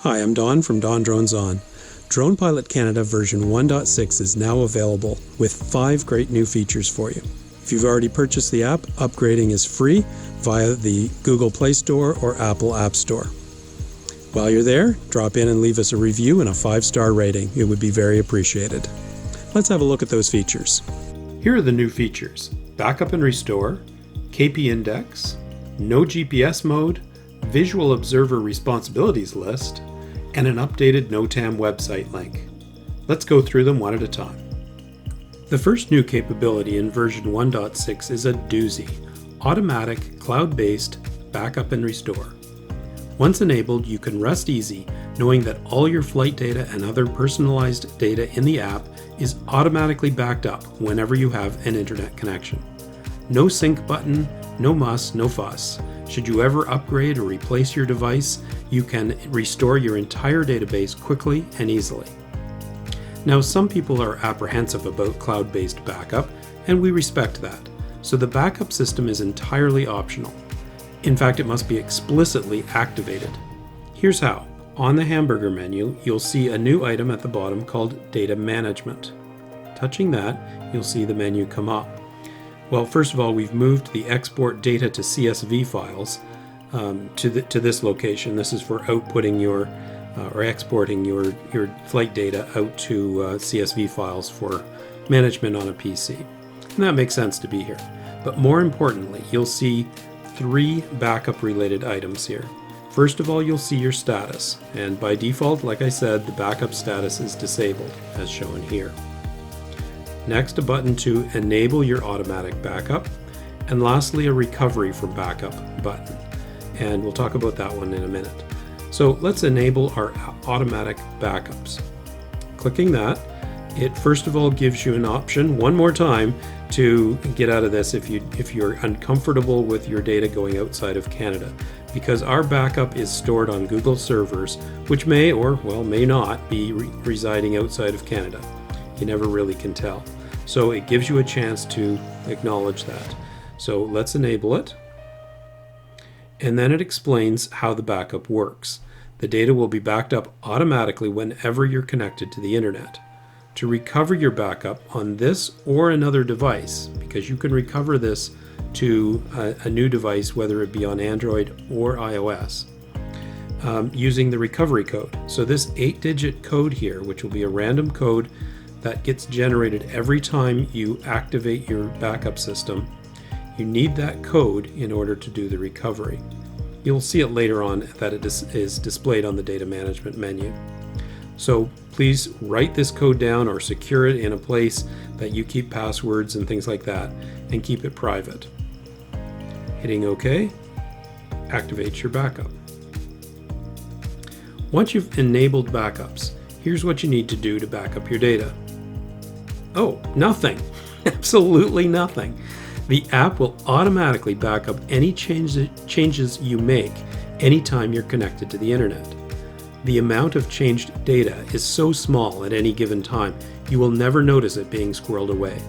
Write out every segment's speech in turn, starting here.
Hi, I'm Don from DonDronesOn. Drone Pilot Canada version 1.6 is now available with 5 great new features for you. If you've already purchased the app, upgrading is free via the Google Play Store or Apple App Store. While you're there, drop in and leave us a review and a 5-star rating. It would be very appreciated. Let's have a look at those features. Here are the new features: Backup and Restore, KP Index, No GPS Mode, Visual Observer Responsibilities List, and an updated NoTAM website link. Let's go through them one at a time. The first new capability in version 1.6 is a doozy: automatic cloud-based backup and restore. Once enabled, you can rest easy knowing that all your flight data and other personalized data in the app is automatically backed up whenever you have an internet connection. No sync button, no muss, no fuss. Should you ever upgrade or replace your device, you can restore your entire database quickly and easily. Now, some people are apprehensive about cloud-based backup, and we respect that, so the backup system is entirely optional. In fact, it must be explicitly activated. Here's how. On the hamburger menu, you'll see a new item at the bottom called Data Management. Touching that, you'll see the menu come up. Well, first of all, we've moved the export data to CSV files to this location. This is for outputting your or exporting your flight data out to CSV files for management on a PC. And that makes sense to be here. But more importantly, you'll see 3 backup related items here. First of all, you'll see your status, and by default, like I said, the backup status is disabled, as shown here. Next, a button to enable your automatic backup, and lastly, a recovery from backup button. And we'll talk about that one in a minute. So let's enable our automatic backups. Clicking that, it first of all gives you an option, one more time, to get out of this if you're uncomfortable with your data going outside of Canada, because our backup is stored on Google servers, which may or may not be residing outside of Canada. You never really can tell. So it gives you a chance to acknowledge that. So let's enable it. And then it explains how the backup works. The data will be backed up automatically whenever you're connected to the internet. To recover your backup on this or another device, because you can recover this to a new device, whether it be on Android or iOS, using the recovery code. So this 8-digit code here, which will be a random code that gets generated every time you activate your backup system, you need that code in order to do the recovery. You'll see it later on that it is displayed on the data management menu. So please write this code down or secure it in a place that you keep passwords and things like that, and keep it private. Hitting OK activates your backup. Once you've enabled backups, here's what you need to do to back up your data. Oh, nothing. Absolutely nothing. The app will automatically back up any changes you make anytime you're connected to the internet. The amount of changed data is so small at any given time, you will never notice it being squirreled away.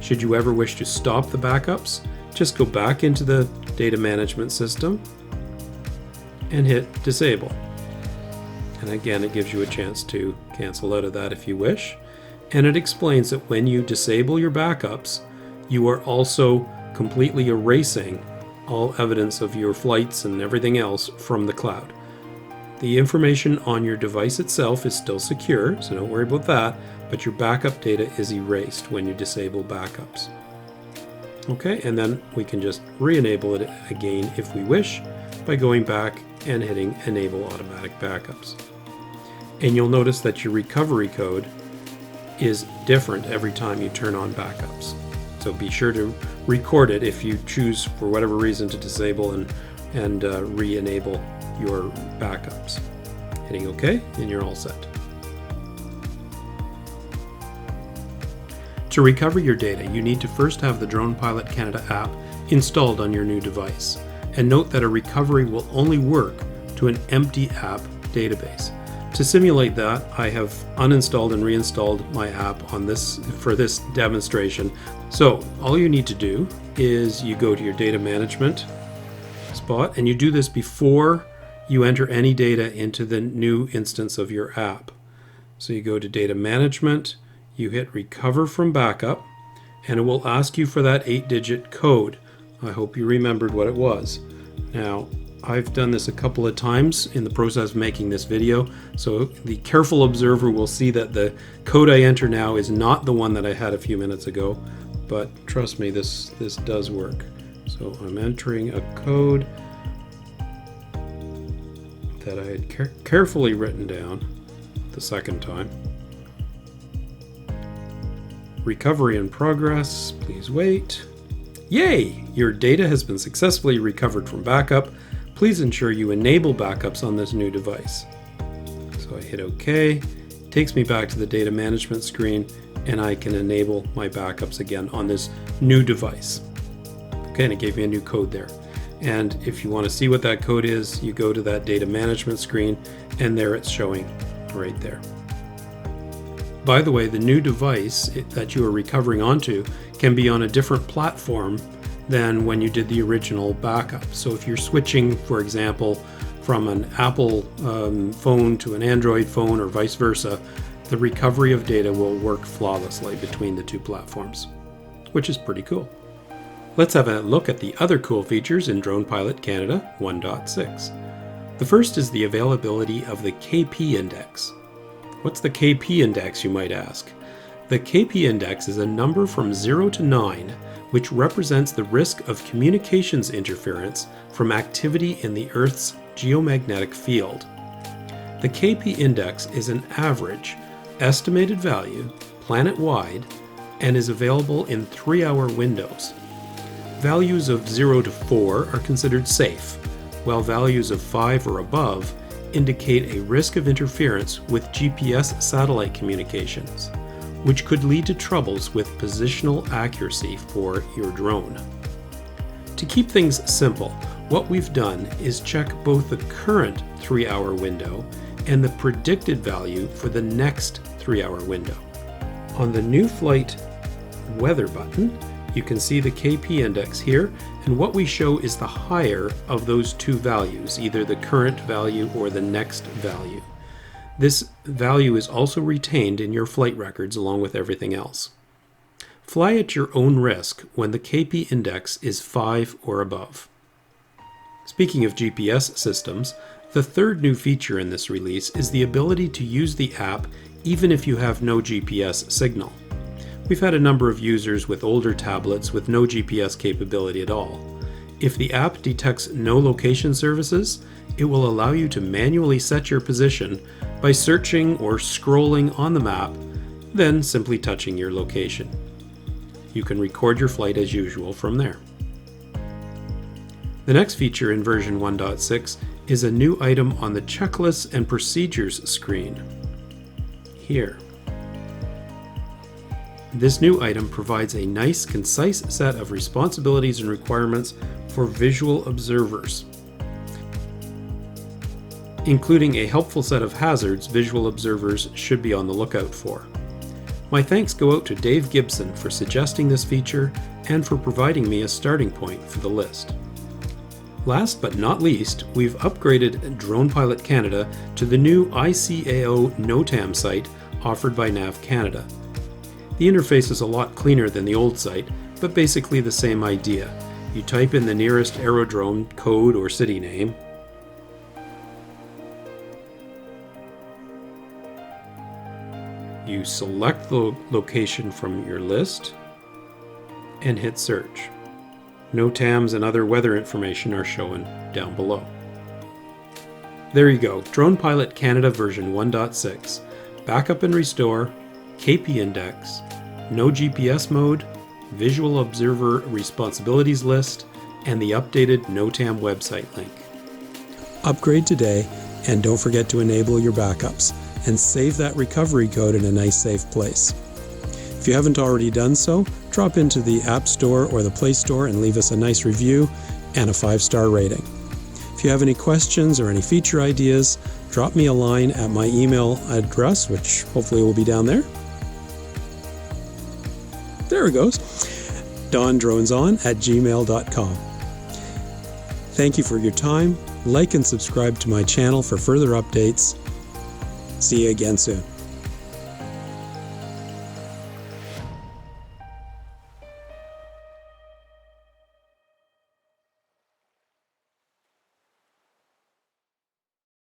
Should you ever wish to stop the backups, just go back into the data management system and hit disable. And again, it gives you a chance to cancel out of that if you wish. And it explains that when you disable your backups, you are also completely erasing all evidence of your flights and everything else from the cloud. The information on your device itself is still secure, so don't worry about that, but your backup data is erased when you disable backups. Okay, and then we can just re-enable it again if we wish by going back and hitting Enable Automatic Backups. And you'll notice that your recovery code is different every time you turn on backups. So be sure to record it if you choose for whatever reason to disable and re-enable your backups. Hitting OK, and you're all set. To recover your data, you need to first have the Drone Pilot Canada app installed on your new device. And note that a recovery will only work to an empty app database. To simulate that, I have uninstalled and reinstalled my app on this for this demonstration. So all you need to do is you go to your data management spot, and you do this before you enter any data into the new instance of your app. So you go to Data Management, you hit Recover from Backup, and it will ask you for that 8-digit code. I hope you remembered what it was. Now, I've done this a couple of times in the process of making this video, so the careful observer will see that the code I enter now is not the one that I had a few minutes ago, but trust me, this does work. So I'm entering a code that I had carefully written down the second time. Recovery in progress, please wait. Yay! Your data has been successfully recovered from backup. Please ensure you enable backups on this new device. So I hit OK. It takes me back to the data management screen, and I can enable my backups again on this new device. Okay, and it gave me a new code there. And if you want to see what that code is, you go to that data management screen, and there it's showing right there. By the way, the new device that you are recovering onto can be on a different platform than when you did the original backup. So if you're switching, for example, from an Apple phone to an Android phone or vice versa, the recovery of data will work flawlessly between the two platforms, which is pretty cool. Let's have a look at the other cool features in DronePilot Canada 1.6. The first is the availability of the KP index. What's the KP index, you might ask? The KP index is a number from 0 to 9 which represents the risk of communications interference from activity in the Earth's geomagnetic field. The KP index is an average, estimated value, planet-wide, and is available in 3-hour windows. Values of 0 to 4 are considered safe, while values of 5 or above indicate a risk of interference with GPS satellite communications, which could lead to troubles with positional accuracy for your drone. To keep things simple, what we've done is check both the current 3-hour window and the predicted value for the next 3-hour window. On the new flight weather button, you can see the KP index here, and what we show is the higher of those two values, either the current value or the next value. This value is also retained in your flight records along with everything else. Fly at your own risk when the KP index is 5 or above. Speaking of GPS systems, the third new feature in this release is the ability to use the app even if you have no GPS signal. We've had a number of users with older tablets with no GPS capability at all. If the app detects no location services, it will allow you to manually set your position by searching or scrolling on the map, then simply touching your location. You can record your flight as usual from there. The next feature in version 1.6 is a new item on the Checklists and Procedures screen. Here. This new item provides a nice, concise set of responsibilities and requirements for visual observers, including a helpful set of hazards visual observers should be on the lookout for. My thanks go out to Dave Gibson for suggesting this feature and for providing me a starting point for the list. Last but not least, we've upgraded DronePilot Canada to the new ICAO NoTAM site offered by Nav Canada. The interface is a lot cleaner than the old site, but basically the same idea. You type in the nearest aerodrome code or city name, you select the location from your list, and hit search. NOTAMs and other weather information are shown down below. There you go, DronePilot Canada version 1.6. Backup and restore, KP index, no GPS mode, visual observer responsibilities list, and the updated NoTAM website link. Upgrade today, and don't forget to enable your backups, and save that recovery code in a nice safe place. If you haven't already done so, drop into the App Store or the Play Store and leave us a nice review and a 5-star rating. If you have any questions or any feature ideas, drop me a line at my email address, which hopefully will be down there. There it goes. DonDronesOn@gmail.com. Thank you for your time. like and subscribe to my channel for further updates. See you again soon.